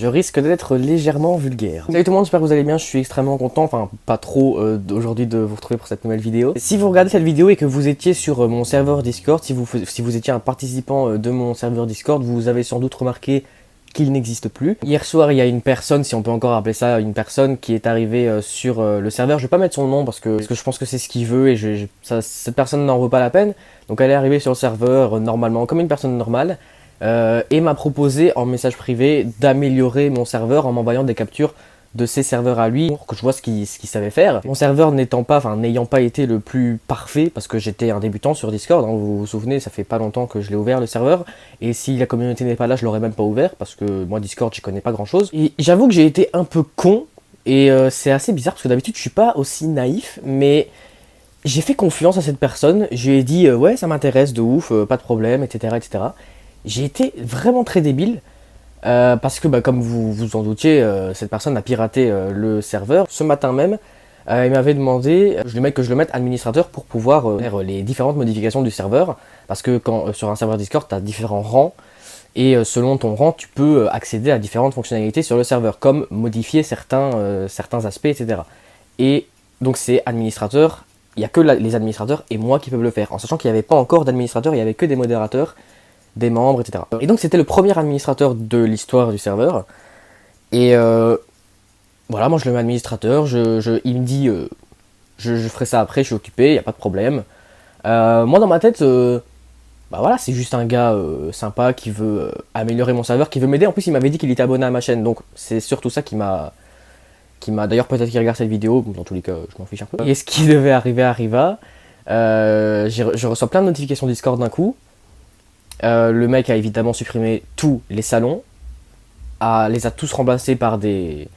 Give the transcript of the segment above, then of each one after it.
Je risque d'être légèrement vulgaire. Salut tout le monde, j'espère que vous allez bien, je suis extrêmement content, enfin pas trop aujourd'hui de vous retrouver pour cette nouvelle vidéo. Si vous regardez cette vidéo et que vous étiez sur mon serveur Discord, si vous étiez un participant de mon serveur Discord, vous avez sans doute remarqué qu'il n'existe plus. Hier soir, il y a une personne, si on peut encore appeler ça une personne, qui est arrivée sur le serveur. Je vais pas mettre son nom parce que je pense que c'est ce qu'il veut et cette personne n'en vaut pas la peine. Donc elle est arrivée sur le serveur normalement, comme une personne normale. Et m'a proposé en message privé d'améliorer mon serveur en m'envoyant des captures de ses serveurs à lui pour que je vois ce qu'il savait faire. Mon serveur n'ayant pas été le plus parfait parce que j'étais un débutant sur Discord, hein, vous vous souvenez, ça fait pas longtemps que je l'ai ouvert le serveur, et si la communauté n'est pas là, je l'aurais même pas ouvert parce que moi Discord j'y connais pas grand chose. Et j'avoue que j'ai été un peu con et c'est assez bizarre parce que d'habitude je suis pas aussi naïf, mais j'ai fait confiance à cette personne, je lui ai dit ouais ça m'intéresse de ouf, pas de problème, etc. etc. J'ai été vraiment très débile parce que comme vous vous en doutiez, cette personne a piraté le serveur. Ce matin même, il m'avait demandé que je le mette administrateur pour pouvoir faire les différentes modifications du serveur. Parce que sur un serveur Discord, tu as différents rangs et selon ton rang, tu peux accéder à différentes fonctionnalités sur le serveur, comme modifier certains aspects, etc. Et donc c'est administrateur, il n'y a que les administrateurs et moi qui peuvent le faire. En sachant qu'il n'y avait pas encore d'administrateurs, il n'y avait que des modérateurs, des membres, etc. Et donc c'était le premier administrateur de l'histoire du serveur. Et voilà, moi je le mets administrateur, il me dit je ferai ça après, je suis occupé, il n'y a pas de problème. Moi dans ma tête, bah voilà, c'est juste un gars sympa qui veut améliorer mon serveur, qui veut m'aider. En plus il m'avait dit qu'il était abonné à ma chaîne, donc c'est surtout ça qui m'a d'ailleurs peut-être qu'il regarde cette vidéo, dans tous les cas je m'en fiche un peu. Et ce qui devait arriver arriva, je reçois plein de notifications Discord d'un coup. Le mec a évidemment supprimé tous les salons, les a tous remplacés par des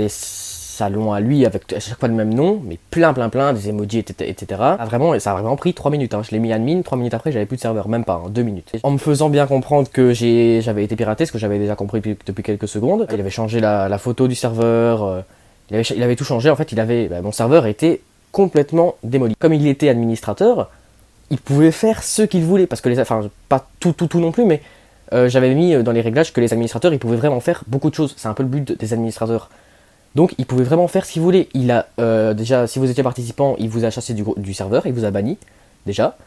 salons à lui avec à chaque fois le même nom, mais plein, des emojis, etc. Ça a vraiment pris 3 minutes, hein. Je l'ai mis admin, 3 minutes après j'avais plus de serveur, même pas, hein, 2 minutes. En me faisant bien comprendre que j'avais été piraté, ce que j'avais déjà compris depuis quelques secondes. Il avait changé la photo du serveur, il avait tout changé, en fait mon serveur était complètement démoli. Comme il était administrateur, il pouvait faire ce qu'il voulait, parce que pas tout non plus, mais j'avais mis dans les réglages que les administrateurs, ils pouvaient vraiment faire beaucoup de choses. C'est un peu le but des administrateurs. Donc, il pouvait vraiment faire ce qu'il voulait. Il a, déjà, si vous étiez participant, il vous a chassé du serveur, il vous a banni, déjà.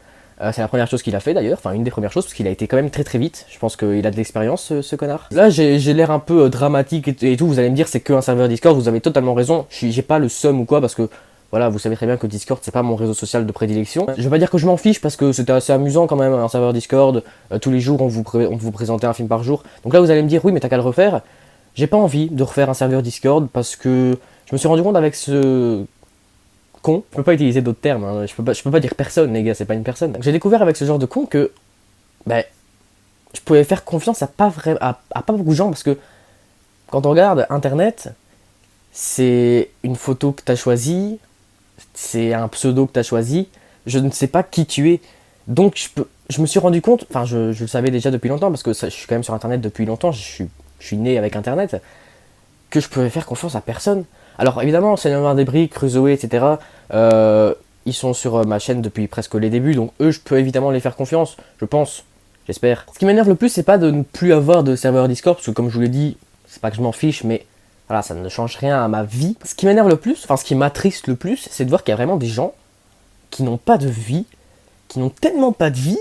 C'est la première chose qu'il a fait, d'ailleurs, enfin, une des premières choses, parce qu'il a été quand même très vite. Je pense qu'il a de l'expérience, ce connard. Là, j'ai l'air un peu dramatique et tout, vous allez me dire, c'est qu'un serveur Discord, vous avez totalement raison. J'ai pas le seum ou quoi, parce que voilà, vous savez très bien que Discord, c'est pas mon réseau social de prédilection. Je vais pas dire que je m'en fiche, parce que c'était assez amusant quand même, un serveur Discord. Tous les jours, on vous présentait un film par jour. Donc là, vous allez me dire, oui, mais t'as qu'à le refaire. J'ai pas envie de refaire un serveur Discord, parce que je me suis rendu compte avec ce con, je peux pas utiliser d'autres termes, hein. Je peux pas dire personne, les gars, c'est pas une personne. J'ai découvert avec ce genre de con que, je pouvais faire confiance à pas beaucoup de gens, parce que quand on regarde Internet, c'est une photo que t'as choisie, c'est un pseudo que tu as choisi, je ne sais pas qui tu es. Donc je me suis rendu compte, enfin je le savais déjà depuis longtemps, parce que je suis quand même sur internet depuis longtemps, je suis né avec internet, que je pouvais faire confiance à personne. Alors évidemment, Seigneur des Briques, Crusoe, etc., ils sont sur ma chaîne depuis presque les débuts, donc eux je peux évidemment les faire confiance, je pense, j'espère. Ce qui m'énerve le plus, c'est pas de ne plus avoir de serveur Discord, parce que comme je vous l'ai dit, c'est pas que je m'en fiche, mais voilà, ça ne change rien à ma vie. Ce qui m'énerve le plus, enfin ce qui m'attriste le plus, c'est de voir qu'il y a vraiment des gens qui n'ont pas de vie, qui n'ont tellement pas de vie,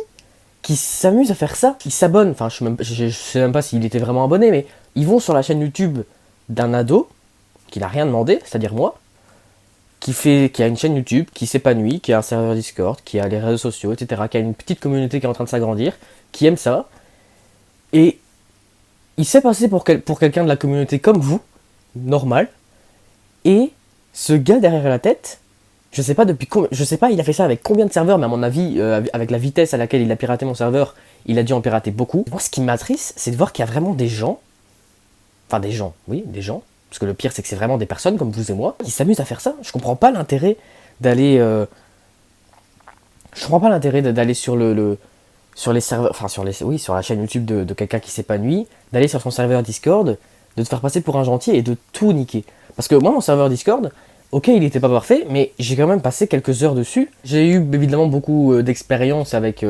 qui s'amusent à faire ça. Ils s'abonnent, enfin je sais même pas s'il était vraiment abonné, mais ils vont sur la chaîne YouTube d'un ado, qui n'a rien demandé, c'est-à-dire moi, qui a une chaîne YouTube, qui s'épanouit, qui a un serveur Discord, qui a les réseaux sociaux, etc., qui a une petite communauté qui est en train de s'agrandir, qui aime ça, et il s'est passé pour quelqu'un de la communauté comme vous, normal, et ce gars derrière la tête, je sais pas il a fait ça avec combien de serveurs, mais à mon avis, avec la vitesse à laquelle il a piraté mon serveur, il a dû en pirater beaucoup. Moi, ce qui m'attriste, c'est de voir qu'il y a vraiment des gens, parce que le pire, c'est que c'est vraiment des personnes comme vous et moi, qui s'amusent à faire ça. Je comprends pas l'intérêt d'aller, sur les serveurs, sur la chaîne YouTube de quelqu'un qui s'épanouit, d'aller sur son serveur Discord, de te faire passer pour un gentil et de tout niquer. Parce que moi, mon serveur Discord, ok, il était pas parfait, mais j'ai quand même passé quelques heures dessus. J'ai eu évidemment beaucoup d'expérience avec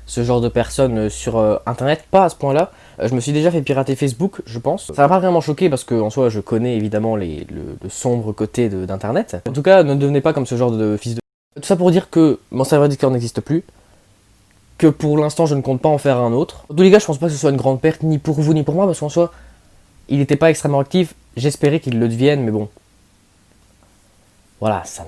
ce genre de personnes sur internet, pas à ce point-là. Je me suis déjà fait pirater Facebook, je pense. Ça m'a pas vraiment choqué parce que en soi je connais évidemment le sombre côté d'internet. En tout cas, ne devenez pas comme ce genre de fils de... Tout ça pour dire que mon serveur Discord n'existe plus, que pour l'instant je ne compte pas en faire un autre. En tous les cas, je pense pas que ce soit une grande perte ni pour vous ni pour moi parce qu'en soi, il n'était pas extrêmement actif. J'espérais qu'il le devienne, mais bon. Voilà, ça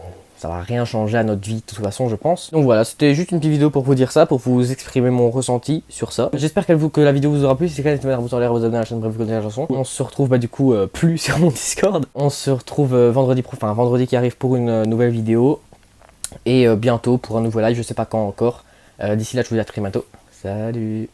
va rien changer à notre vie de toute façon, je pense. Donc voilà, c'était juste une petite vidéo pour vous dire ça, pour vous exprimer mon ressenti sur ça. J'espère que la vidéo vous aura plu. Si c'est le cas, n'hésitez pas à vous en vous abonner à la chaîne, bref, vous connaissez la chanson. On se retrouve du coup plus sur mon Discord. On se retrouve vendredi qui arrive pour une nouvelle vidéo. Et bientôt pour un nouveau live, je sais pas quand encore. D'ici là, je vous dis à très bientôt. Salut!